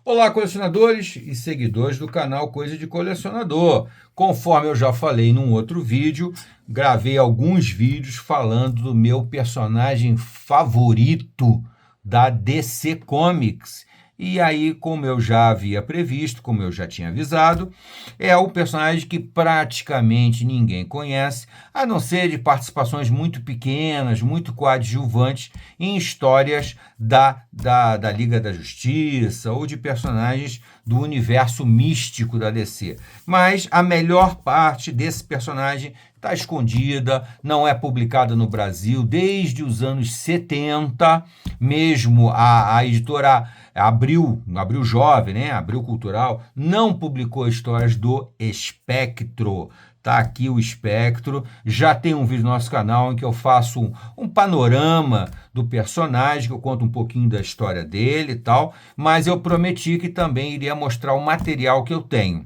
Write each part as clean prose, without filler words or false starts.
Olá, colecionadores e seguidores do canal Coisa de Colecionador. Conforme eu já falei num outro vídeo, gravei alguns vídeos falando do meu personagem favorito da DC Comics. E aí, como eu já havia previsto, como eu já tinha avisado, é o personagem que praticamente ninguém conhece, a não ser de participações muito pequenas, muito coadjuvantes em histórias da Liga da Justiça ou de personagens do universo místico da DC. Mas a melhor parte desse personagem está escondida, não é publicada no Brasil desde os anos 70, mesmo a editora Abril Jovem, né? Abril Cultural, não publicou histórias do Espectro. Tá aqui o Espectro. Já tem um vídeo no nosso canal em que eu faço um panorama do personagem, que eu conto um pouquinho da história dele e tal, mas eu prometi que também iria mostrar o material que eu tenho.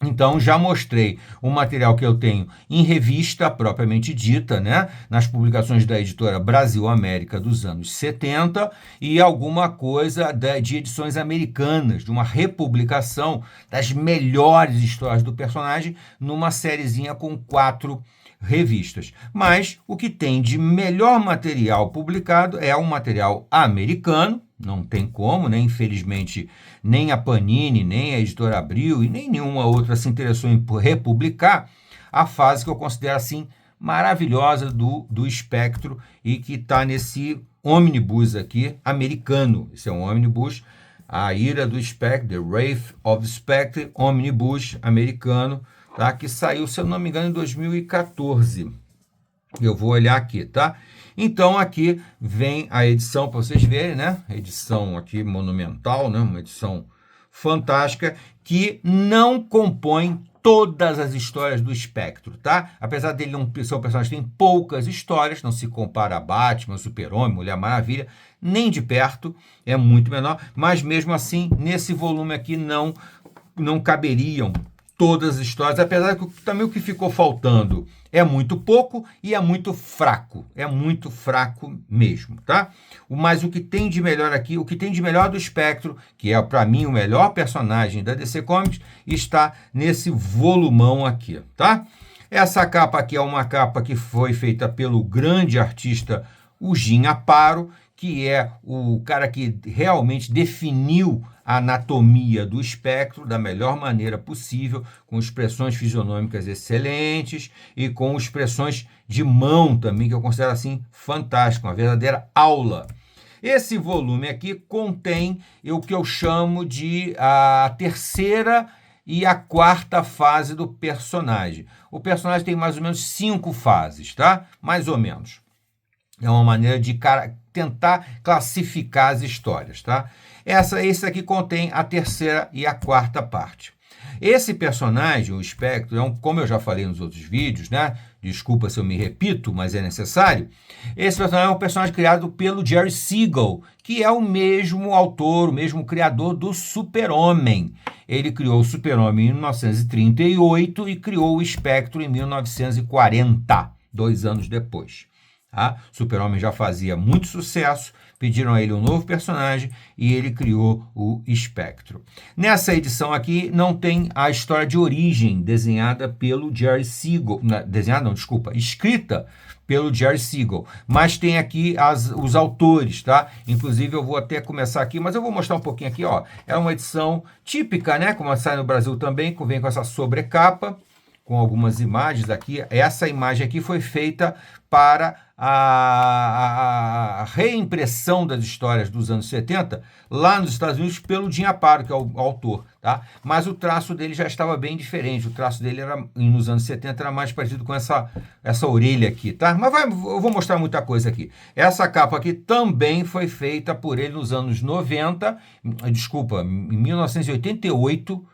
Então, já mostrei o material que eu tenho em revista propriamente dita, né? Nas publicações da editora Brasil América dos anos 70 e alguma coisa de edições americanas, de uma republicação das melhores histórias do personagem numa sériezinha com 4 revistas. Mas o que tem de melhor material publicado é um material americano, não tem como, né? Infelizmente, nem a Panini, nem a Editora Abril e nem nenhuma outra se interessou em republicar a fase que eu considero assim maravilhosa do Espectro e que está nesse ônibus aqui americano. Esse é um ônibus, A Ira do Spectre, The Wrath of Spectre, ônibus americano, tá? Que saiu, se eu não me engano, em 2014. Eu vou olhar aqui, tá? Então, aqui vem a edição, para vocês verem, né? Edição aqui monumental, né? Uma edição fantástica, que não compõe todas as histórias do Espectro, tá? Apesar dele não ser um personagem que tem poucas histórias, não se compara a Batman, Super-Homem, Mulher Maravilha, nem de perto, é muito menor, mas mesmo assim, nesse volume aqui não caberiam todas as histórias, apesar que também o que ficou faltando é muito pouco e é muito fraco mesmo, tá? Mas o que tem de melhor aqui, o que tem de melhor do Espectro, que é para mim o melhor personagem da DC Comics, está nesse volumão aqui, tá? Essa capa aqui é uma capa que foi feita pelo grande artista o Jim Aparo, que é o cara que realmente definiu a anatomia do espectro da melhor maneira possível, com expressões fisionômicas excelentes e com expressões de mão também, que eu considero assim fantástico, uma verdadeira aula. Esse volume aqui contém o que eu chamo de a terceira e a quarta fase do personagem. O personagem tem mais ou menos 5 fases, tá? Mais ou menos. É uma maneira de tentar classificar as histórias, tá? Esse aqui contém a terceira e a quarta parte. Esse personagem, o Espectro, como eu já falei nos outros vídeos, né? Desculpa se eu me repito, mas é necessário. Esse personagem é um personagem criado pelo Jerry Siegel, que é o mesmo autor, o mesmo criador do Super-Homem. Ele criou o Super-Homem em 1938 e criou o Espectro em 1940, 2 anos depois. Tá? Super-Homem já fazia muito sucesso, pediram a ele um novo personagem e ele criou o Espectro. Nessa edição aqui não tem a história de origem desenhada pelo Jerry Siegel, escrita pelo Jerry Siegel, mas tem aqui os autores, tá? Inclusive eu vou até começar aqui, mas eu vou mostrar um pouquinho aqui, ó. É uma edição típica, né? Como sai no Brasil também, vem com essa sobrecapa, com algumas imagens aqui. Essa imagem aqui foi feita para a reimpressão das histórias dos anos 70 lá nos Estados Unidos pelo Jim Aparo, que é o autor, tá? Mas o traço dele já estava bem diferente. O traço dele nos anos 70 era mais parecido com essa orelha aqui, tá? Mas eu vou mostrar muita coisa aqui. Essa capa aqui também foi feita por ele nos anos 90, em 1988,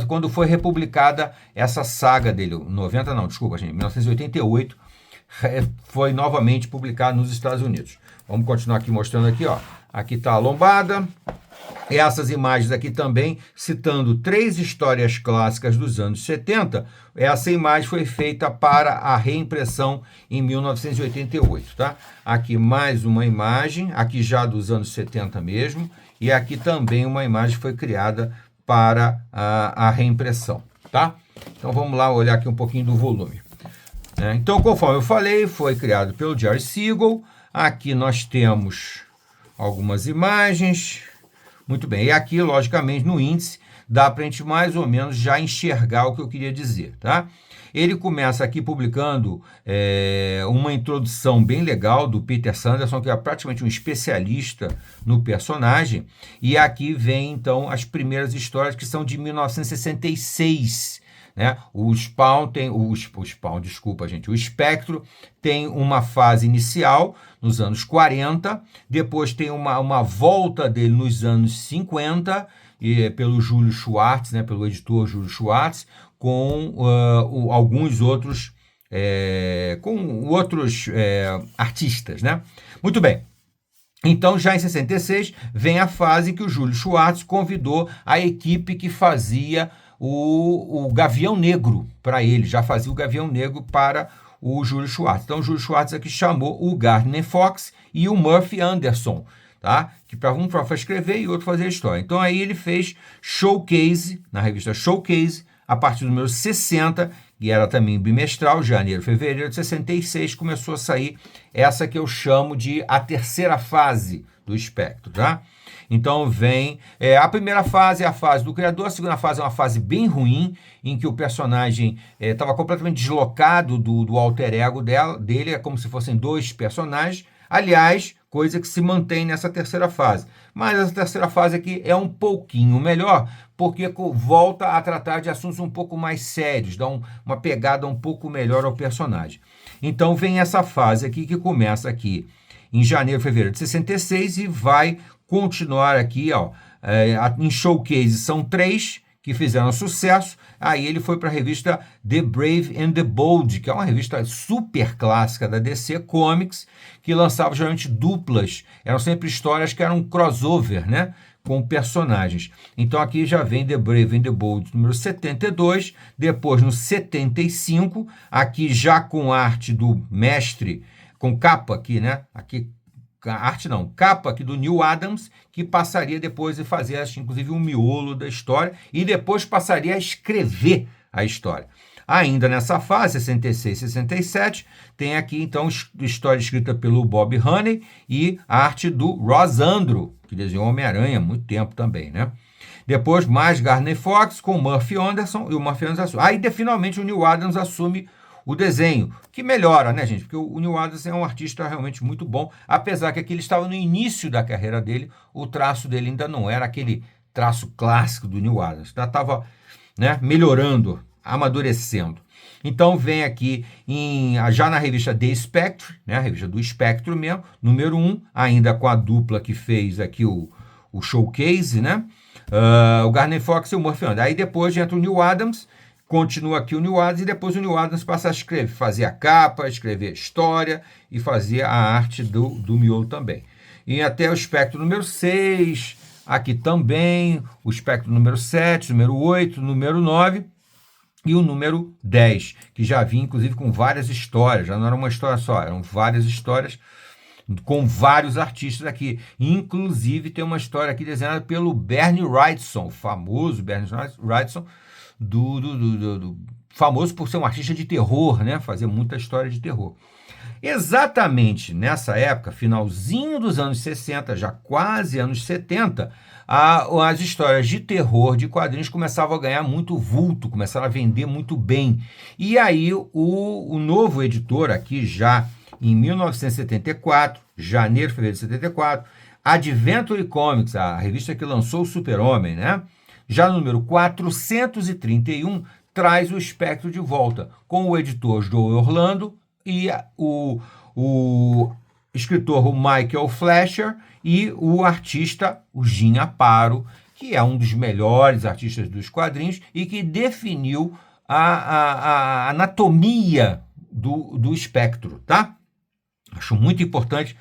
quando foi republicada essa saga dele, 90 não, desculpa, gente, 1988, foi novamente publicado nos Estados Unidos. Vamos continuar aqui mostrando aqui, ó. Aqui está a lombada. Essas imagens aqui também, citando 3 histórias clássicas dos anos 70, essa imagem foi feita para a reimpressão em 1988, tá? Aqui mais uma imagem, aqui já dos anos 70 mesmo, e aqui também uma imagem foi criada para a reimpressão, tá? Então vamos lá olhar aqui um pouquinho do volume. Então, conforme eu falei, foi criado pelo Jerry Siegel. Aqui nós temos algumas imagens. Muito bem, e aqui, logicamente, no índice, dá para a gente mais ou menos já enxergar o que eu queria dizer, tá? Ele começa aqui publicando uma introdução bem legal do Peter Sanderson, que é praticamente um especialista no personagem, e aqui vem, então, as primeiras histórias que são de 1966, né? O Espectro tem uma fase inicial nos anos 40, depois tem uma volta dele nos anos 50, pelo Júlio Schwartz, né? Pelo editor Júlio Schwartz, com alguns outros, artistas, né? Muito bem. Então, já em 66, vem a fase que o Júlio Schwartz convidou a equipe que fazia o Gavião Negro para ele, já fazia o Gavião Negro para o Júlio Schwartz. Então, o Júlio Schwartz aqui chamou o Gardner Fox e o Murphy Anderson, tá? Que para um para escrever e outro fazer a história. Então, aí ele fez Showcase, na revista Showcase, a partir do número 60, e era também bimestral, janeiro, fevereiro de 66, começou a sair essa que eu chamo de a terceira fase do Espectro, tá? Então vem a primeira fase é a fase do criador, a segunda fase é uma fase bem ruim, em que o personagem estava completamente deslocado do alter ego dele, é como se fossem dois personagens, aliás, coisa que se mantém nessa terceira fase. Mas essa terceira fase aqui é um pouquinho melhor, porque volta a tratar de assuntos um pouco mais sérios, dá uma pegada um pouco melhor ao personagem. Então vem essa fase aqui que começa aqui em janeiro, fevereiro de 66 e vai continuar aqui, ó, em Showcase são 3 que fizeram sucesso. Aí ele foi para a revista The Brave and the Bold, que é uma revista super clássica da DC Comics, que lançava geralmente duplas, eram sempre histórias que eram crossover, né, com personagens. Então aqui já vem The Brave and the Bold número 72, depois no 75, aqui já com arte do mestre, com capa aqui, né, aqui capa aqui do Neal Adams, que passaria depois a fazer, inclusive, um miolo da história, e depois passaria a escrever a história. Ainda nessa fase, 66 e 67, tem aqui, então, história escrita pelo Bob Haney e a arte do Ross Andru, que desenhou Homem-Aranha há muito tempo também, né? Depois, mais Gardner Fox com o Murphy Anderson, e o Murphy Anderson. Aí, finalmente, o Neal Adams assume o desenho, que melhora, né, gente? Porque o Neal Adams é um artista realmente muito bom, apesar que aqui ele estava no início da carreira dele, o traço dele ainda não era aquele traço clássico do Neal Adams, já estava, né, melhorando, amadurecendo. Então vem aqui, já na revista The Spectre, né, a revista do Espectro mesmo, número 1, ainda com a dupla que fez aqui o Showcase, né? O Gardner Fox e o Murphy Anderson. Aí depois entra o Neal Adams, continua aqui o Neal Adams e depois o Neal Adams passa a escrever, fazer a capa, escrever a história e fazer a arte do miolo também. E até o Espectro número 6, aqui também, o Espectro número 7, número 8, número 9 e o número 10, que já vinha inclusive com várias histórias, já não era uma história só, eram várias histórias com vários artistas aqui. Inclusive tem uma história aqui desenhada pelo Bernie Wrightson, o famoso Bernie Wrightson, famoso por ser um artista de terror, né? Fazer muita história de terror. Exatamente nessa época, finalzinho dos anos 60, já quase anos 70, as histórias de terror de quadrinhos começavam a ganhar muito vulto, começaram a vender muito bem. E aí o novo editor aqui já em 1974, janeiro, fevereiro de 74, Adventure Comics, a revista que lançou o Super-Homem, né? Já no número 431, traz o Espectro de volta, com o editor Joe Orlando e o escritor o Michael Fleischer e o artista o Jim Aparo, que é um dos melhores artistas dos quadrinhos e que definiu a anatomia do Espectro, tá? Acho muito importante.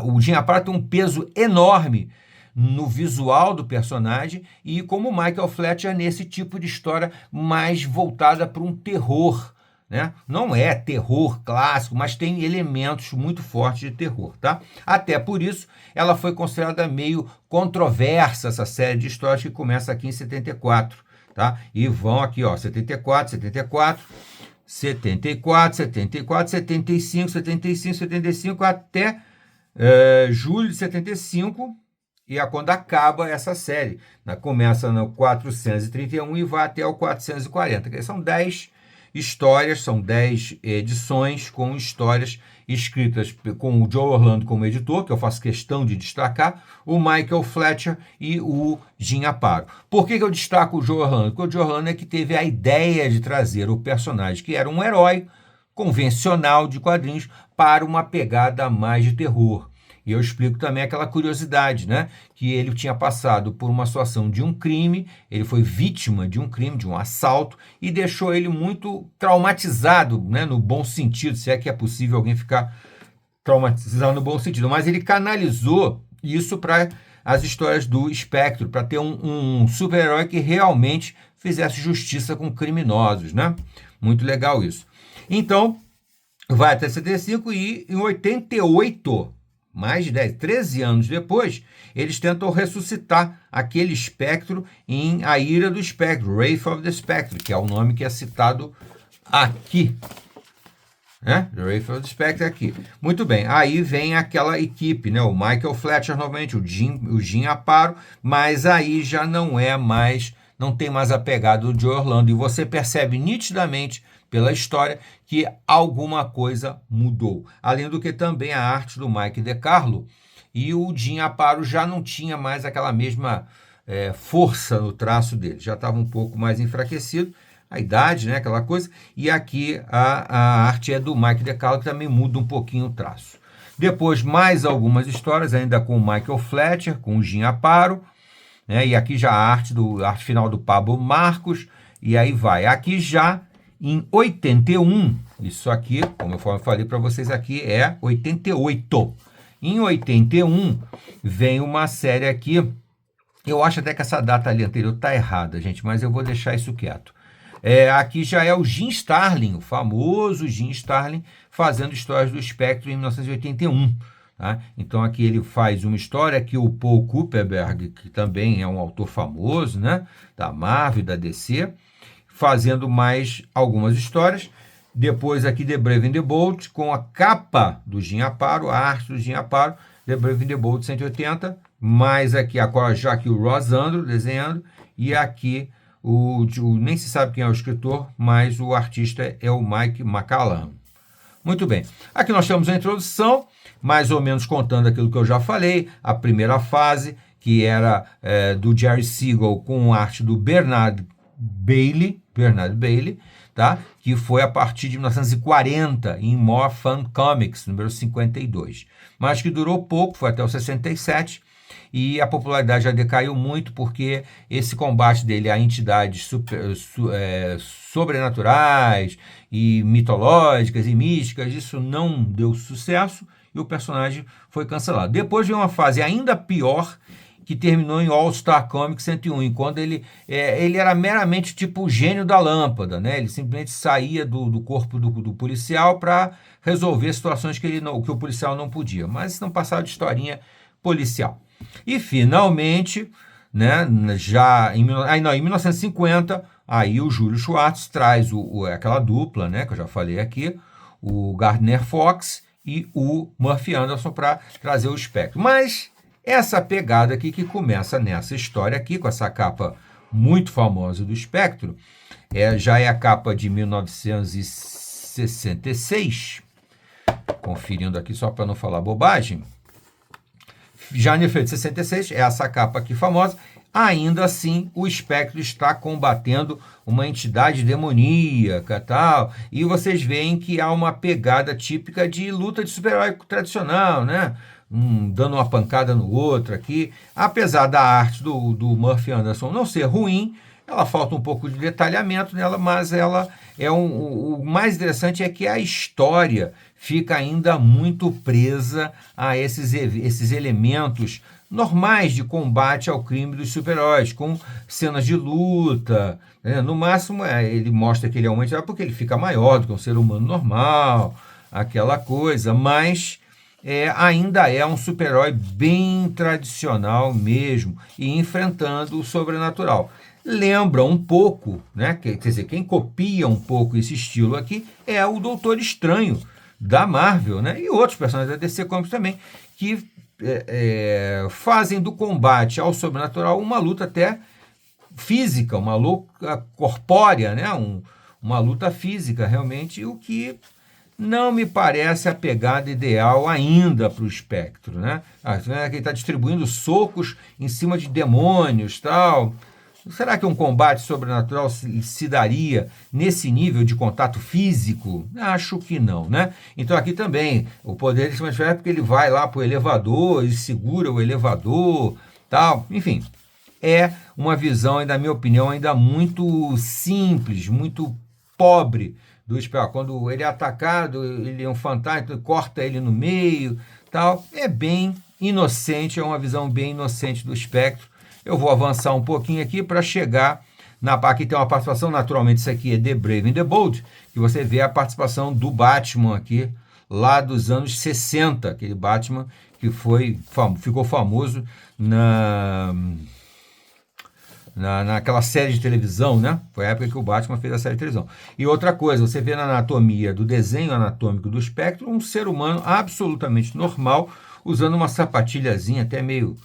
O Jim Aparo tem um peso enorme no visual do personagem e como Michael Fletcher nesse tipo de história mais voltada para um terror, né? Não é terror clássico, mas tem elementos muito fortes de terror, tá? Até por isso, ela foi considerada meio controversa, essa série de histórias que começa aqui em 74, tá? E vão aqui, ó, 74, 74, 74, 74, 75, 75, 75, até julho de 75, e é quando acaba essa série. Começa no 431 e vai até o 440, que são 10 histórias, são 10 edições com histórias escritas com o Joe Orlando como editor, que eu faço questão de destacar, o Michael Fletcher e o Jim Aparo. Por que eu destaco o Joe Orlando? Porque o Joe Orlando é que teve a ideia de trazer o personagem, que era um herói convencional de quadrinhos, para uma pegada mais de terror. E eu explico também aquela curiosidade, né? Que ele tinha passado por uma situação de um crime, ele foi vítima de um crime, de um assalto, e deixou ele muito traumatizado, né? No bom sentido, se é que é possível alguém ficar traumatizado no bom sentido. Mas ele canalizou isso para as histórias do Espectro, para ter um super-herói que realmente fizesse justiça com criminosos, né? Muito legal isso. Então, vai até 75 e em 88... mais de 10, 13 anos depois, eles tentam ressuscitar aquele espectro em A Ira do Espectro, Wrath of the Spectre, que é o nome que é citado aqui. Né? Wrath of the Spectre aqui. Muito bem, aí vem aquela equipe, né? O Michael Fletcher novamente, o Jim Aparo, mas aí já não tem mais a pegada do Joe Orlando, e você percebe nitidamente pela história que alguma coisa mudou. Além do que também a arte do Mike DeCarlo, e o Jim Aparo já não tinha mais aquela mesma força no traço dele, já estava um pouco mais enfraquecido, a idade, né, aquela coisa, e aqui a arte é do Mike DeCarlo, que também muda um pouquinho o traço. Depois mais algumas histórias, ainda com o Michael Fletcher, com o Jim Aparo, né, e aqui já a arte final do Pablo Marcos, e aí vai. Aqui já em 81, isso aqui, como eu falei para vocês aqui, é 88. Em 81, vem uma série aqui, eu acho até que essa data ali anterior está errada, gente, mas eu vou deixar isso quieto. Aqui já é o Jim Starlin, o famoso Jim Starlin, fazendo histórias do Espectro em 1981. Tá? Então aqui ele faz uma história que o Paul Kupperberg, que também é um autor famoso, né, da Marvel, da DC, fazendo mais algumas histórias. Depois aqui The Brave and the Bold, com a capa do Jim Aparo, a arte do Jim Aparo, The Brave and the Bold 180, mais aqui já aqui o Rosandro desenhando, e aqui nem se sabe quem é o escritor, mas o artista é o Mike McCallum. Muito bem, aqui nós temos a introdução, mais ou menos contando aquilo que eu já falei, a primeira fase, que era do Jerry Siegel com arte do Bernard Bailey, tá? Que foi a partir de 1940 em More Fun Comics, número 52, mas que durou pouco, foi até o 67, e a popularidade já decaiu muito porque esse combate dele a entidades sobrenaturais e mitológicas e místicas, isso não deu sucesso e o personagem foi cancelado. Depois veio uma fase ainda pior, que terminou em All Star Comics 101, quando ele era meramente tipo o gênio da lâmpada, né? Ele simplesmente saía do corpo do policial para resolver situações que o policial não podia, mas não passava de historinha policial. E finalmente, né, já em 1950, aí o Júlio Schwartz traz aquela dupla, né, que eu já falei aqui, o Gardner Fox e o Murphy Anderson, para trazer o Espectro. Mas essa pegada aqui que começa nessa história aqui, com essa capa muito famosa do Espectro, já é a capa de 1966, conferindo aqui só para não falar bobagem, já no efeito 66, é essa capa aqui famosa. Ainda assim, o Espectro está combatendo uma entidade demoníaca, tal, e vocês veem que há uma pegada típica de luta de super-herói tradicional, né? Dando uma pancada no outro aqui. Apesar da arte do Murphy Anderson não ser ruim, ela falta um pouco de detalhamento nela, mas ela o mais interessante é que a história fica ainda muito presa a esses elementos normais de combate ao crime dos super-heróis, com cenas de luta, né? No máximo, ele mostra que ele é um anti-herói porque ele fica maior do que um ser humano normal, aquela coisa, mas ainda é um super-herói bem tradicional mesmo, e enfrentando o sobrenatural. Lembra um pouco, né? Quer dizer, quem copia um pouco esse estilo aqui é o Doutor Estranho, da Marvel, né? E outros personagens da DC Comics também, que fazem do combate ao sobrenatural uma luta até física, uma luta corpórea, né? Uma luta física, realmente, o que não me parece a pegada ideal ainda para o Espectro, né? Ele está distribuindo socos em cima de demônios, tal. Será que um combate sobrenatural se daria nesse nível de contato físico? Acho que não, né? Então aqui também, o poder se manifesta porque ele vai lá para o elevador, ele segura o elevador, tal. Enfim, é uma visão, na minha opinião, ainda muito simples, muito pobre do Espectro. Quando ele é atacado, ele é um fantasma, corta ele no meio, tal. É bem inocente, é uma visão bem inocente do Espectro. Eu vou avançar um pouquinho aqui para chegar aqui tem uma participação, naturalmente isso aqui é The Brave and the Bold, que você vê a participação do Batman aqui, lá dos anos 60, aquele Batman que ficou famoso naquela série de televisão, né? Foi a época que o Batman fez a série de televisão. E outra coisa, você vê na anatomia, do desenho anatômico do Espectro, um ser humano absolutamente normal, usando uma sapatilhazinha até meio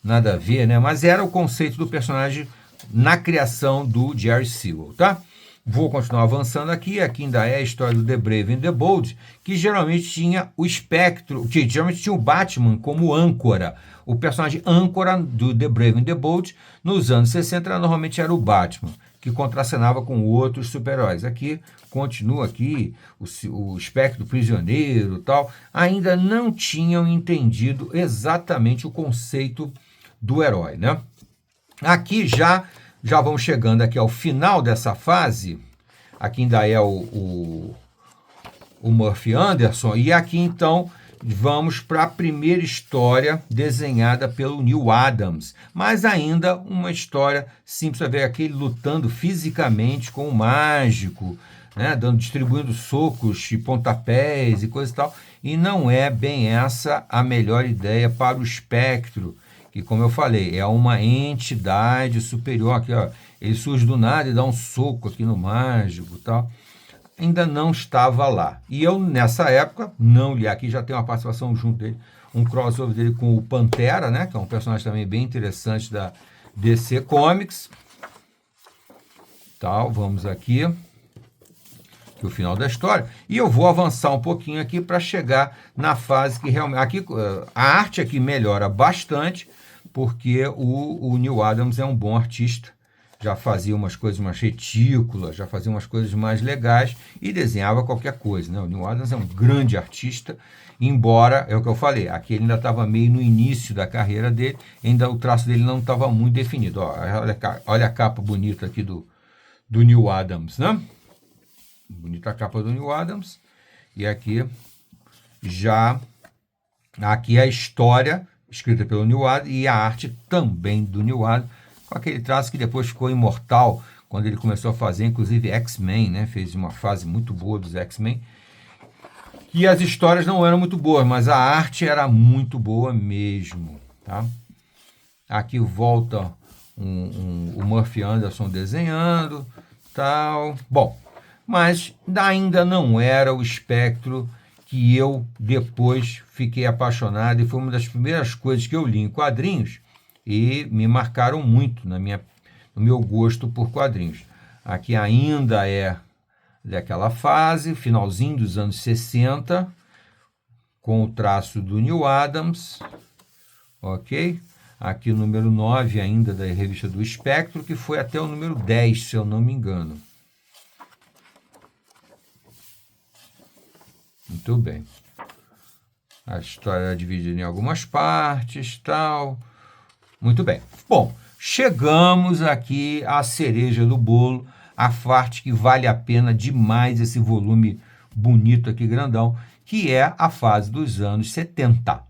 nada a ver, né? Mas era o conceito do personagem na criação do Jerry Sewell, tá? Vou continuar avançando aqui. Aqui ainda é a história do The Brave and the Bold, que geralmente tinha o Espectro, que geralmente tinha o Batman como âncora. O personagem âncora do The Brave and the Bold, nos anos 60, normalmente era o Batman, que contracenava com outros super-heróis. Aqui, continua aqui, o Espectro prisioneiro e tal, ainda não tinham entendido exatamente o conceito do herói, né? Aqui já vamos chegando aqui ao final dessa fase. Aqui ainda é o Murphy Anderson, e aqui então vamos para a primeira história desenhada pelo Neal Adams, mas ainda uma história simples, você vê aquele lutando fisicamente com o mágico, né, distribuindo socos e pontapés e coisa e tal, e não é bem essa a melhor ideia para o Espectro, que, como eu falei, é uma entidade superior. Aqui, ó, ele surge do nada e dá um soco aqui no mágico e tal. Ainda não estava lá. E eu, nessa época, não li. Aqui já tem uma participação junto dele, um crossover dele com o Pantera, né, que é um personagem também bem interessante da DC Comics. Tal, vamos aqui. O final da história, e eu vou avançar um pouquinho aqui para chegar na fase que realmente... Aqui, a arte aqui melhora bastante, porque o Neal Adams é um bom artista, já fazia umas coisas mais retículas, já fazia umas coisas mais legais, e desenhava qualquer coisa, né? O Neal Adams é um grande artista, embora, é o que eu falei, aqui ele ainda estava meio no início da carreira dele, ainda o traço dele não estava muito definido. Ó, olha a capa bonita aqui do Neal Adams, né? Bonita a capa do Neal Adams. E aqui aqui a história escrita pelo Neal Adams e a arte também do Neal Adams, com aquele traço que depois ficou imortal quando ele começou a fazer, inclusive, X-Men, né? Fez uma fase muito boa dos X-Men. E as histórias não eram muito boas, mas a arte era muito boa mesmo, tá? Aqui volta o Murphy Anderson desenhando, tal. Bom, mas ainda não era o Espectro que eu depois fiquei apaixonado, e foi uma das primeiras coisas que eu li em quadrinhos e me marcaram muito no meu gosto por quadrinhos. Aqui ainda é daquela fase, finalzinho dos anos 60, com o traço do Neal Adams, ok? Aqui o número 9 ainda da revista do Espectro, que foi até o número 10, se eu não me engano. Muito bem. A história é dividida em algumas partes, tal. Muito bem. Bom, chegamos aqui à cereja do bolo, a parte que vale a pena demais esse volume bonito aqui, grandão, que é a fase dos anos 70.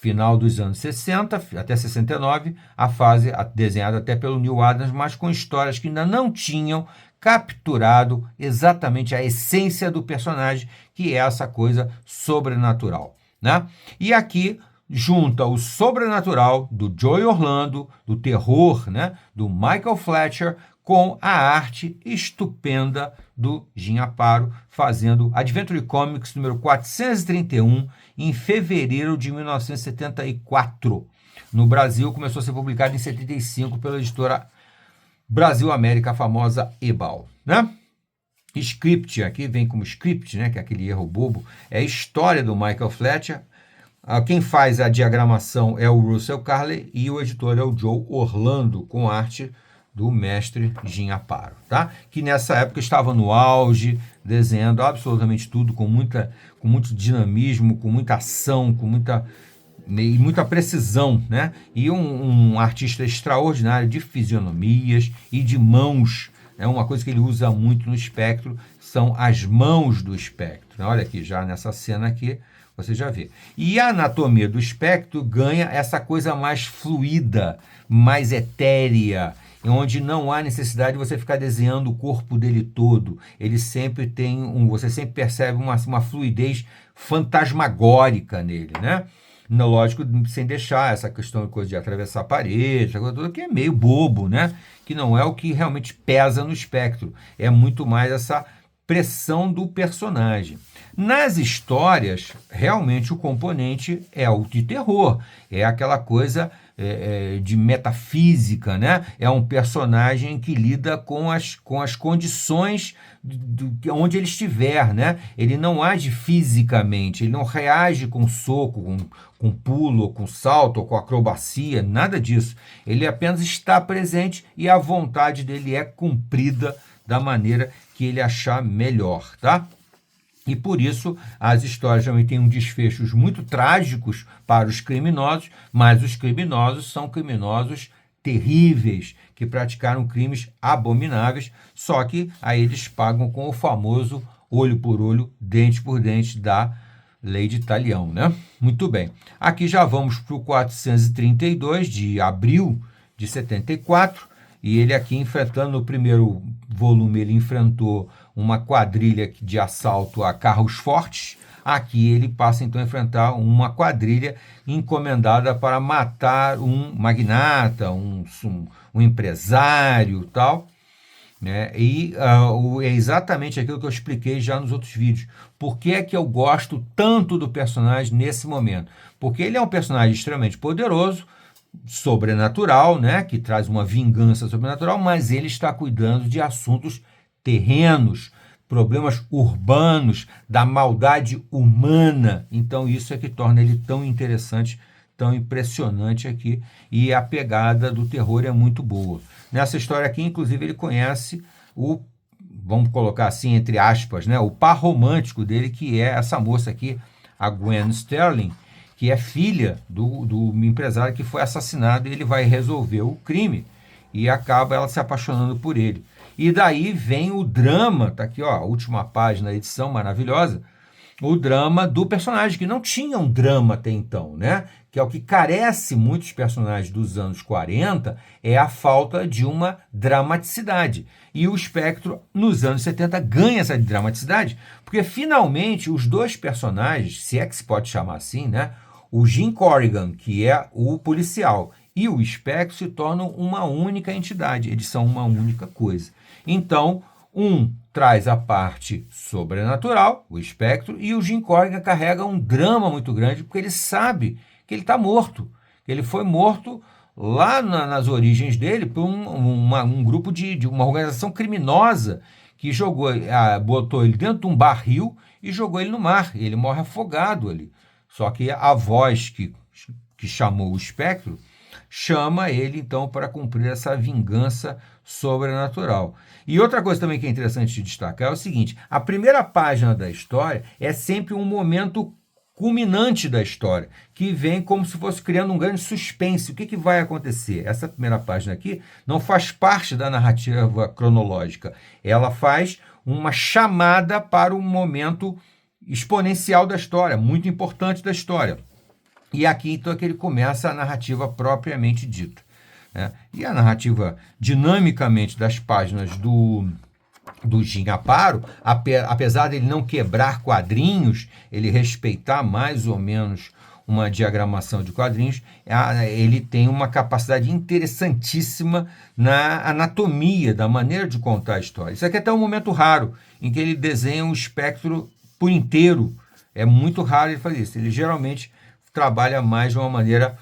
final dos anos 60 até 69, a fase desenhada até pelo Neil Adams, mas com histórias que ainda não tinham capturado exatamente a essência do personagem, que é essa coisa sobrenatural, né? E aqui junta o sobrenatural do Joey Orlando, do terror, né, do Michael Fletcher, com a arte estupenda do Jim Aparo, fazendo Adventure Comics número 431, em fevereiro de 1974. No Brasil, começou a ser publicado em 75 pela editora Brasil América, a famosa Ebal, né? Script, aqui vem como script, né, que é aquele erro bobo, é a história do Michael Fletcher. Quem faz a diagramação é o Russell Carley e o editor é o Joe Orlando, com arte do mestre Jim Aparo, tá? Que nessa época estava no auge, desenhando absolutamente tudo com muito dinamismo, com muita ação, com muita precisão, né? E um artista extraordinário de fisionomias e de mãos. Uma coisa que ele usa muito no Espectro são as mãos do Espectro. Olha aqui, já nessa cena aqui, você já vê. E a anatomia do Espectro ganha essa coisa mais fluida, mais etérea, onde não há necessidade de você ficar desenhando o corpo dele todo. Ele sempre tem você sempre percebe uma fluidez fantasmagórica nele, né? Lógico, sem deixar essa questão de coisa de atravessar a parede, essa coisa toda, que é meio bobo, né? Que não é o que realmente pesa no Espectro. É muito mais essa pressão do personagem. Nas histórias, realmente o componente é o de terror, é aquela coisa de metafísica, né? É um personagem que lida com as condições onde ele estiver, né? Ele não age fisicamente, ele não reage com soco, com pulo, com salto, ou com acrobacia, nada disso. Ele apenas está presente e a vontade dele é cumprida da maneira que ele achar melhor, tá? E por isso as histórias também têm desfechos muito trágicos para os criminosos, mas os criminosos são criminosos terríveis, que praticaram crimes abomináveis, só que aí eles pagam com o famoso olho por olho, dente por dente da lei de Talião, né? Muito bem. Aqui já vamos para o 432 de abril de 74, e ele aqui enfrentando, no primeiro volume, ele enfrentou uma quadrilha de assalto a carros fortes. Aqui ele passa então a enfrentar uma quadrilha encomendada para matar um magnata, um empresário, tal, né? E é exatamente aquilo que eu expliquei já nos outros vídeos. Por que é que eu gosto tanto do personagem nesse momento? Porque ele é um personagem extremamente poderoso, sobrenatural, né? Que traz uma vingança sobrenatural, mas ele está cuidando de assuntos terrenos, problemas urbanos, da maldade humana. Então isso é que torna ele tão interessante, tão impressionante aqui, e a pegada do terror é muito boa. Nessa história aqui, inclusive, ele conhece vamos colocar assim, entre aspas, né, o par romântico dele, que é essa moça aqui, a Gwen Sterling, que é filha do empresário que foi assassinado, e ele vai resolver o crime e acaba ela se apaixonando por ele. E daí vem o drama, tá aqui, ó, a última página da edição maravilhosa, o drama do personagem, que não tinha um drama até então, né? Que é o que carece muitos personagens dos anos 40, é a falta de uma dramaticidade. E o Espectro, nos anos 70, ganha essa dramaticidade, porque finalmente os dois personagens, se é que se pode chamar assim, né? O Jim Corrigan, que é o policial, e o Espectro se tornam uma única entidade, eles são uma única coisa. Então, um traz a parte sobrenatural, o Espectro, e o Jim Corrigan carrega um drama muito grande, porque ele sabe que ele está morto. Ele foi morto lá nas origens dele por um grupo de uma organização criminosa que botou ele dentro de um barril e jogou ele no mar. Ele morre afogado ali. Só que a voz que chamou o Espectro chama ele, então, para cumprir essa vingança sobrenatural. E outra coisa também que é interessante de destacar é o seguinte: a primeira página da história é sempre um momento culminante da história, que vem como se fosse criando um grande suspense. O que vai acontecer? Essa primeira página aqui não faz parte da narrativa cronológica. Ela faz uma chamada para um momento exponencial da história, muito importante da história. E aqui, então, é que ele começa a narrativa propriamente dita, né? E a narrativa, dinamicamente, das páginas do Jin Aparo, apesar de ele não quebrar quadrinhos, ele respeitar mais ou menos uma diagramação de quadrinhos, ele tem uma capacidade interessantíssima na anatomia, da maneira de contar a história. Isso aqui é até um momento raro, em que ele desenha um espectro por inteiro. É muito raro ele fazer isso. Ele geralmente trabalha mais de uma maneira,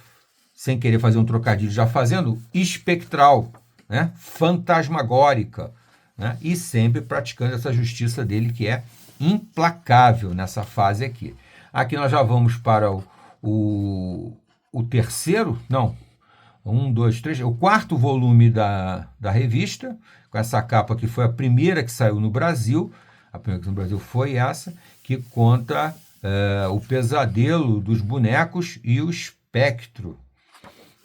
sem querer fazer um trocadilho, já fazendo, espectral, né? Fantasmagórica, né? E sempre praticando essa justiça dele, que é implacável nessa fase aqui. Aqui nós já vamos para o terceiro, não, o quarto volume da revista, com essa capa que foi a primeira que saiu no Brasil. A primeira que saiu no Brasil foi essa, que conta o pesadelo dos bonecos e o espectro,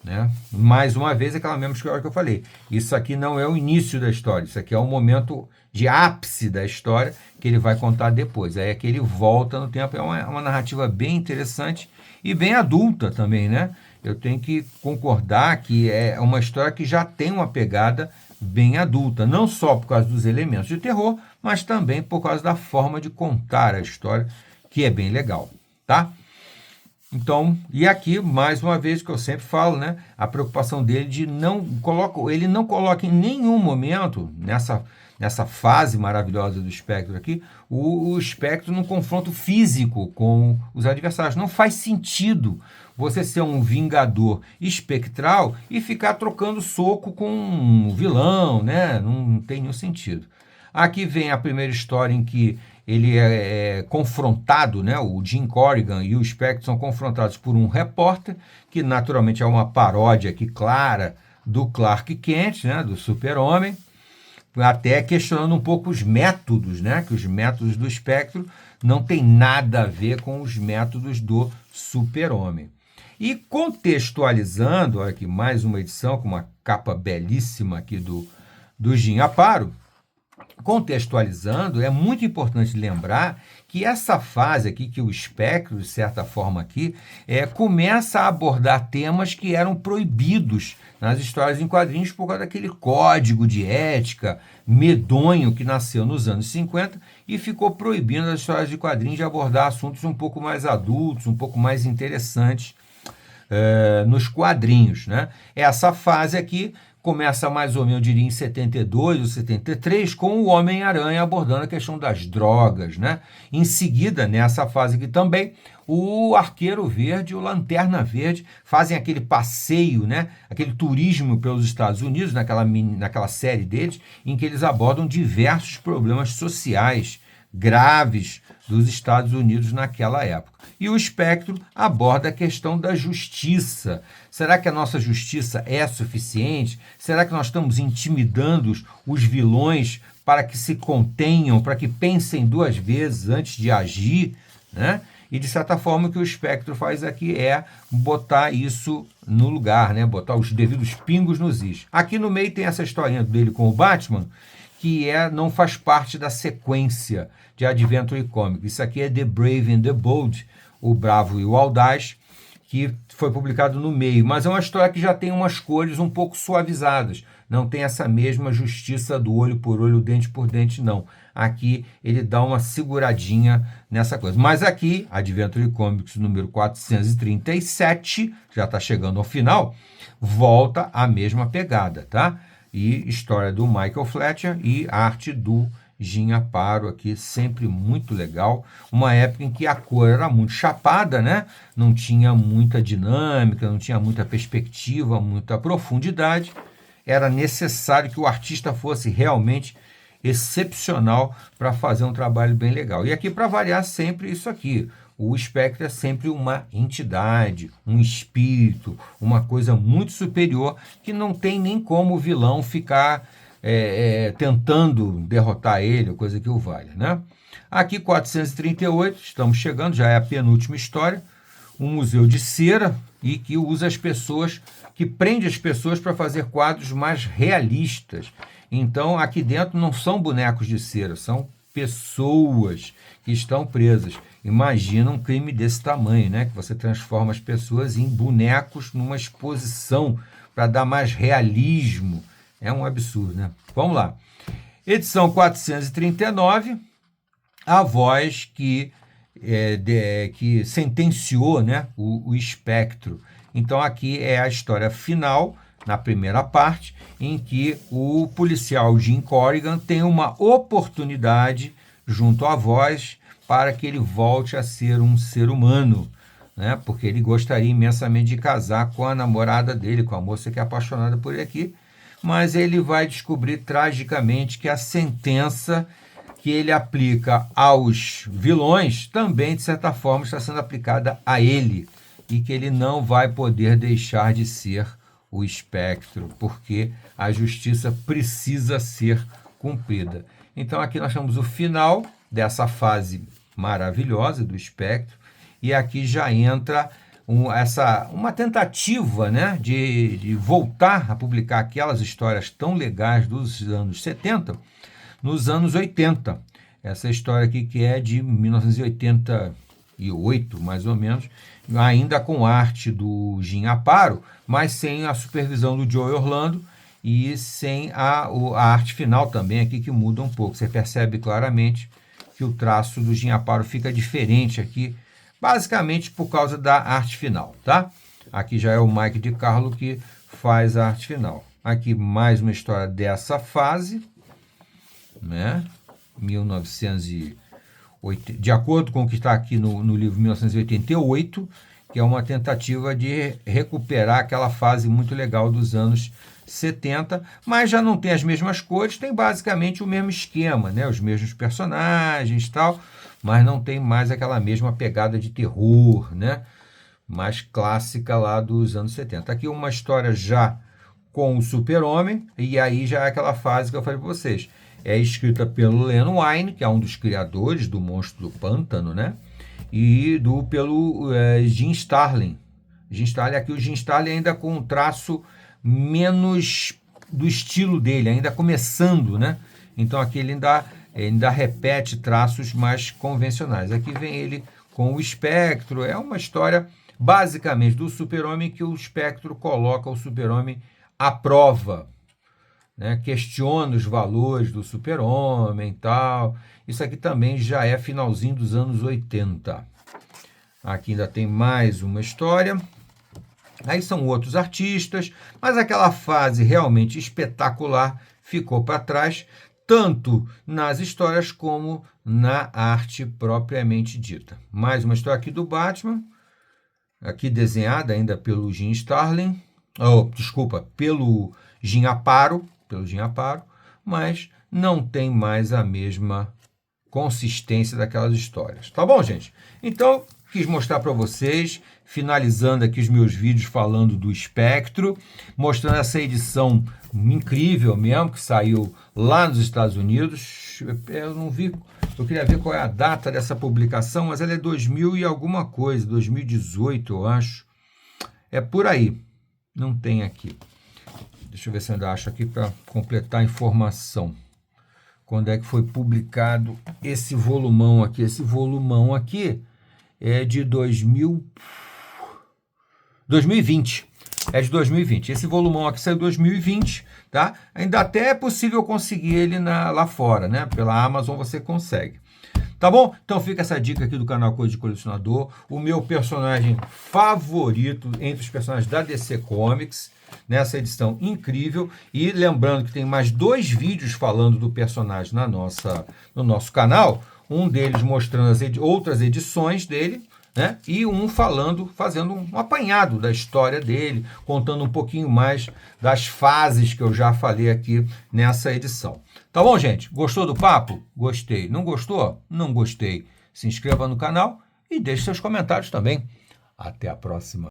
né? Mais uma vez, aquela mesma história que eu falei. Isso aqui não é o início da história, isso aqui é o momento de ápice da história que ele vai contar depois. Aí é que ele volta no tempo. É uma narrativa bem interessante e bem adulta também, né? Eu tenho que concordar que é uma história que já tem uma pegada bem adulta, não só por causa dos elementos de terror, mas também por causa da forma de contar a história, que é bem legal, tá? Então, e aqui, mais uma vez, que eu sempre falo, né? A preocupação dele de ele não coloca em nenhum momento, nessa fase maravilhosa do espectro aqui, o espectro num confronto físico com os adversários. Não faz sentido você ser um vingador espectral e ficar trocando soco com um vilão, né? Não tem nenhum sentido. Aqui vem a primeira história em que ele é confrontado, né? O Jim Corrigan e o Spectre são confrontados por um repórter, que naturalmente é uma paródia aqui clara do Clark Kent, né? Do Super-Homem, até questionando um pouco os métodos, né? Que os métodos do Espectro não tem nada a ver com os métodos do Super-Homem. E contextualizando, olha aqui, mais uma edição com uma capa belíssima aqui do Jim Aparo. Contextualizando, é muito importante lembrar que essa fase aqui, que o espectro, de certa forma aqui, começa a abordar temas que eram proibidos nas histórias em quadrinhos por causa daquele código de ética medonho que nasceu nos anos 50 e ficou proibindo as histórias de quadrinhos de abordar assuntos um pouco mais adultos, um pouco mais interessantes nos quadrinhos, né? Essa fase aqui começa mais ou menos, eu diria, em 72 ou 73, com o Homem-Aranha abordando a questão das drogas, né? Em seguida, nessa fase aqui também, o Arqueiro Verde e o Lanterna Verde fazem aquele passeio, né? Aquele turismo pelos Estados Unidos, naquela série deles, em que eles abordam diversos problemas sociais graves dos Estados Unidos naquela época. E o Espectro aborda a questão da justiça. Será que a nossa justiça é suficiente? Será que nós estamos intimidando os vilões para que se contenham, para que pensem duas vezes antes de agir, né? E, de certa forma, o que o Espectro faz aqui é botar isso no lugar, né? Botar os devidos pingos nos is. Aqui no meio tem essa historinha dele com o Batman, que não faz parte da sequência de Adventure Comics. Isso aqui é The Brave and the Bold, o Bravo e o Audaz, que foi publicado no meio. Mas é uma história que já tem umas cores um pouco suavizadas. Não tem essa mesma justiça do olho por olho, dente por dente, não. Aqui ele dá uma seguradinha nessa coisa. Mas aqui, Adventure Comics número 437, já está chegando ao final, volta à mesma pegada, tá? E história do Michael Fletcher e arte do Jim Aparo aqui, sempre muito legal. Uma época em que a cor era muito chapada, né? Não tinha muita dinâmica, não tinha muita perspectiva, muita profundidade. Era necessário que o artista fosse realmente excepcional para fazer um trabalho bem legal. E aqui, para variar, sempre isso aqui. O espectro é sempre uma entidade, um espírito, uma coisa muito superior que não tem nem como o vilão ficar tentando derrotar ele, coisa que o valha, né? Aqui, 438, estamos chegando, já é a penúltima história, um museu de cera e que usa as pessoas, que prende as pessoas para fazer quadros mais realistas. Então, aqui dentro não são bonecos de cera, são pessoas que estão presas. Imagina um crime desse tamanho, né? Que você transforma as pessoas em bonecos numa exposição para dar mais realismo. É um absurdo, né? Vamos lá. Edição 439, a voz que sentenciou, né, o espectro. Então aqui é a história final, na primeira parte, em que o policial Jim Corrigan tem uma oportunidade junto à voz para que ele volte a ser um ser humano, né, porque ele gostaria imensamente de casar com a namorada dele, com a moça que é apaixonada por ele aqui, mas ele vai descobrir tragicamente que a sentença que ele aplica aos vilões também, de certa forma, está sendo aplicada a ele, e que ele não vai poder deixar de ser o espectro, porque a justiça precisa ser cumprida. Então aqui nós temos o final dessa fase maravilhosa do espectro, e aqui já entra uma tentativa, né, de voltar a publicar aquelas histórias tão legais dos anos 70, nos anos 80. Essa história aqui que é de 1988, mais ou menos, ainda com arte do Jim Aparo, mas sem a supervisão do Joey Orlando e sem a arte final também aqui, que muda um pouco. Você percebe claramente que o traço do Jim Aparo fica diferente aqui, basicamente por causa da arte final, tá? Aqui já é o Mike DiCarlo que faz a arte final. Aqui mais uma história dessa fase, né? 1980, de acordo com o que está aqui no livro 1988, que é uma tentativa de recuperar aquela fase muito legal dos anos 70, mas já não tem as mesmas cores, tem basicamente o mesmo esquema, né? Os mesmos personagens e tal, mas não tem mais aquela mesma pegada de terror, né? Mais clássica lá dos anos 70. Aqui uma história já com o Super-Homem, e aí já é aquela fase que eu falei para vocês. É escrita pelo Len Wein, que é um dos criadores do Monstro do Pântano, né? E pelo Jim Starlin. Aqui o Jim Starlin ainda com um traço menos do estilo dele, ainda começando, né? Então aqui ele ainda repete traços mais convencionais. Aqui vem ele com o espectro. É uma história basicamente do Super-Homem que o espectro coloca o Super-Homem à prova, né? Questiona os valores do Super-Homem e tal. Isso aqui também já é finalzinho dos anos 80. Aqui ainda tem mais uma história. Aí são outros artistas, mas aquela fase realmente espetacular ficou para trás, tanto nas histórias como na arte propriamente dita. Mais uma história aqui do Batman, aqui desenhada ainda pelo Jim Starlin, pelo Jim Aparo, mas não tem mais a mesma consistência daquelas histórias. Tá bom, gente? Então, quis mostrar para vocês, finalizando aqui os meus vídeos falando do espectro, mostrando essa edição incrível mesmo, que saiu lá nos Estados Unidos. Eu não vi, eu queria ver qual é a data dessa publicação, mas ela é 2000 e alguma coisa, 2018, eu acho. É por aí. Não tem aqui. Deixa eu ver se eu ainda acho aqui para completar a informação. Quando é que foi publicado esse volumão aqui? Esse volumão aqui é de 2020. É de 2020. Esse volumão aqui saiu em 2020, tá? Ainda até é possível conseguir ele lá fora, né? Pela Amazon você consegue. Tá bom? Então fica essa dica aqui do canal Coisa de Colecionador. O meu personagem favorito entre os personagens da DC Comics, nessa edição incrível. E lembrando que tem mais 2 vídeos falando do personagem no nosso canal. Um deles mostrando as outras edições dele, né? E um fazendo um apanhado da história dele, contando um pouquinho mais das fases que eu já falei aqui nessa edição. Tá bom, gente? Gostou do papo? Gostei. Não gostou? Não gostei. Se inscreva no canal e deixe seus comentários também. Até a próxima.